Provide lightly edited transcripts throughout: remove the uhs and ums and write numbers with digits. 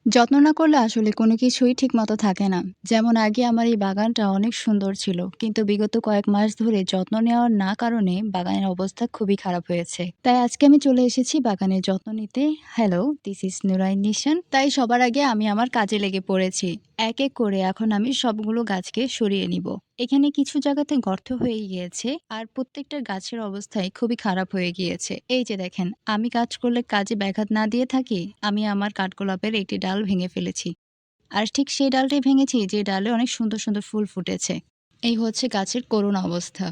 যত্ন না করলে আসলে কোনো কিছুই ঠিকমতো থাকে না। যেমন আগে আমার এই বাগানটা অনেক সুন্দর ছিল। কিন্তু বিগত কয়েক মাস ধরে যত্ন নেওয়ার না কারণে বাগানের অবস্থা খুবই খারাপ হয়েছে। তাই আজকে আমি চলে এসেছি বাগানের যত্ন নিতে। হ্যালো, দিস ইজ নুরাইন নিশান। তাই সবার আগে আমি আমার কাজে লেগে পড়েছি। এক, এক করে এখন আমি সবগুলো গাছকে সরিয়ে নিব। এখানে কিছু জায়গাতে গর্ত হয়ে গিয়েছে আর প্রত্যেকটা গাছের অবস্থাই খুবই খারাপ হয়ে গিয়েছে। এই যে দেখেন, আমি কাজ করলে কাজে ব্যাঘাত না দিয়ে থাকি, আমি আমার কাঠগোলাপের একটি ডাল ভেঙে ফেলেছি। আর ঠিক সেই ডালটাই ভেঙেছি যে ডালে অনেক সুন্দর, সুন্দর ফুল ফুটেছে। এই হচ্ছে গাছের করুণ অবস্থা।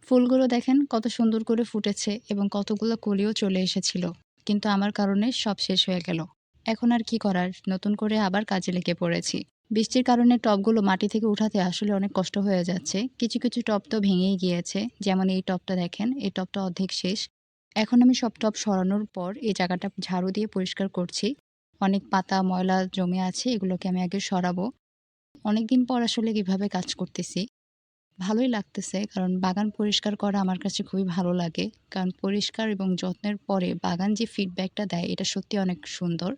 ফুলগুলো দেখেন কত সুন্দর করে ফুটেছে এবং কতগুলো কলিও চলে এসেছিল। কিন্তু আমার কারণে সব শেষ হয়ে গেল। এখন আর কি করার? নতুন করে আবার কাজে লেগে পড়েছি। বৃষ্টির কারণে টবগুলো মাটি থেকে উঠাতে আসলে অনেক কষ্ট হয়ে যাচ্ছে। কিছু, কিছু টব তো ভেঙেই গিয়েছে। যেমন এই টবটা দেখেন, এই টবটা অর্ধেক শেষ। এখন আমি সব টব সরানোর পর এই জায়গাটা ঝাড়ু দিয়ে পরিষ্কার করছি। অনেক পাতা, ময়লা জমে আছে, এগুলোকে আমি আগে সরাবো। অনেকদিন পর আসলে এভাবে কাজ করতেছি। ভালোই লাগতেছে কারণ বাগান পরিষ্কার করা আমার কাছে খুবই ভালো লাগে। কারণ পরিষ্কার এবং যত্নের পরে বাগান যে ফিডব্যাকটা দেয় এটা সত্যি অনেক সুন্দর।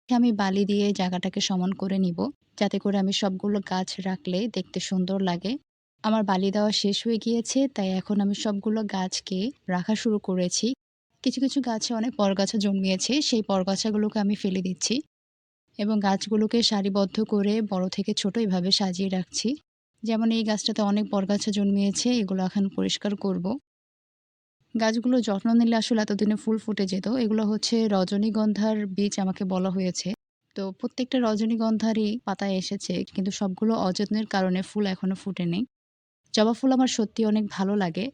আমি বালি দিয়ে জায়গাটাকে সমান করে নিব, যাতে করে আমি সবগুলো গাছ রাখলে দেখতে সুন্দর লাগে। আমার বালি দেওয়া শেষ হয়ে গিয়েছে, তাই এখন আমি সবগুলো গাছকে রাখা শুরু করেছি। কিছু, কিছু গাছে অনেক পরগাছা জন্মিয়েছে, সেই পরগাছাগুলোকে আমি ফেলে দিচ্ছি এবং গাছগুলোকে সারিবদ্ধ করে বড় থেকে ছোট এভাবে সাজিয়ে রাখছি। যেমন এই গাছটাতে অনেক বরগাছা জন্মিয়েছে, এগুলো এখন পরিষ্কার করব। গাছগুলো যত্ন নিলে আসলে এতদিনে ফুল ফুটে যেত। এগুলো হচ্ছে রজনীগন্ধার বীজ আমাকে বলা হয়েছে। তো প্রত্যেকটা রজনীগন্ধারই পাতায় এসেছে, কিন্তু সবগুলো অযত্নের কারণে ফুল এখনো ফুটেনি। জবা ফুল আমার সত্যি অনেক ভালো লাগে।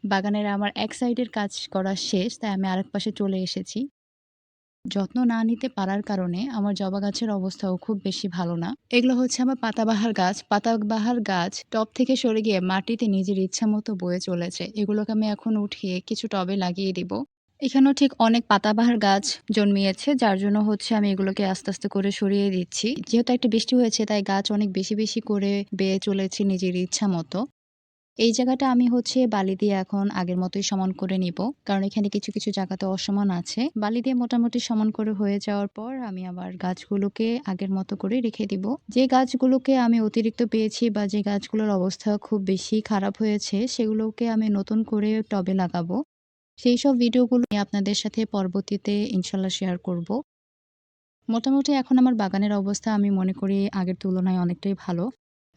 বাগানের আমার এক সাইডের কাজ করা শেষ, তাই আমি আরেক পাশে চলে এসেছি। যত্ন না নিতে পারার কারণে আমার জবা গাছের অবস্থাও খুব বেশি ভালো না। এগুলো হচ্ছে আমার পাতাবাহার গাছ। পাতাবাহার গাছ টব থেকে সরে গিয়ে মাটিতে নিজের ইচ্ছামতো বয়ে চলেছে। এগুলোকে আমি এখন উঠিয়ে কিছু টবে লাগিয়ে দিব। এখানেও ঠিক অনেক পাতাবাহার গাছ জন্মিয়েছে, যার জন্য হচ্ছে আমি এগুলোকে আস্তে, আস্তে করে সরিয়ে দিচ্ছি। যেহেতু একটা বৃষ্টি হয়েছে, তাই গাছ অনেক বেশি, বেশি করে বেয়ে চলেছে নিজের ইচ্ছামতো। এই জায়গাটা আমি হচ্ছে বালি দিয়ে এখন আগের মতোই সমান করে নিব। কারণ এখানে কিছু, কিছু জায়গাতে অসমান আছে। বালি দিয়ে মোটামুটি সমান করে হয়ে যাওয়ার পর আমি আবার গাছগুলোকে আগের মতো করে রেখে দিব। যে গাছগুলোকে আমি অতিরিক্ত পেয়েছি বা যে গাছগুলোর অবস্থা খুব বেশি খারাপ হয়েছে, সেগুলোকে আমি নতুন করে টবে লাগাবো। সেইসব ভিডিওগুলো আমি আপনাদের সাথে পরবর্তীতে ইনশাল্লাহ শেয়ার করব। মোটামুটি এখন আমার বাগানের অবস্থা আমি মনে করি আগের তুলনায় অনেকটাই ভালো।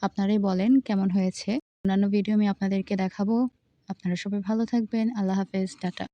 আপনারাই বলেন কেমন হয়েছে? অন্যান্য ভিডিও আমি আপনাদেরকে দেখাবো। আপনারা সবাই ভালো থাকবেন। আল্লাহ হাফেজ। টাটা।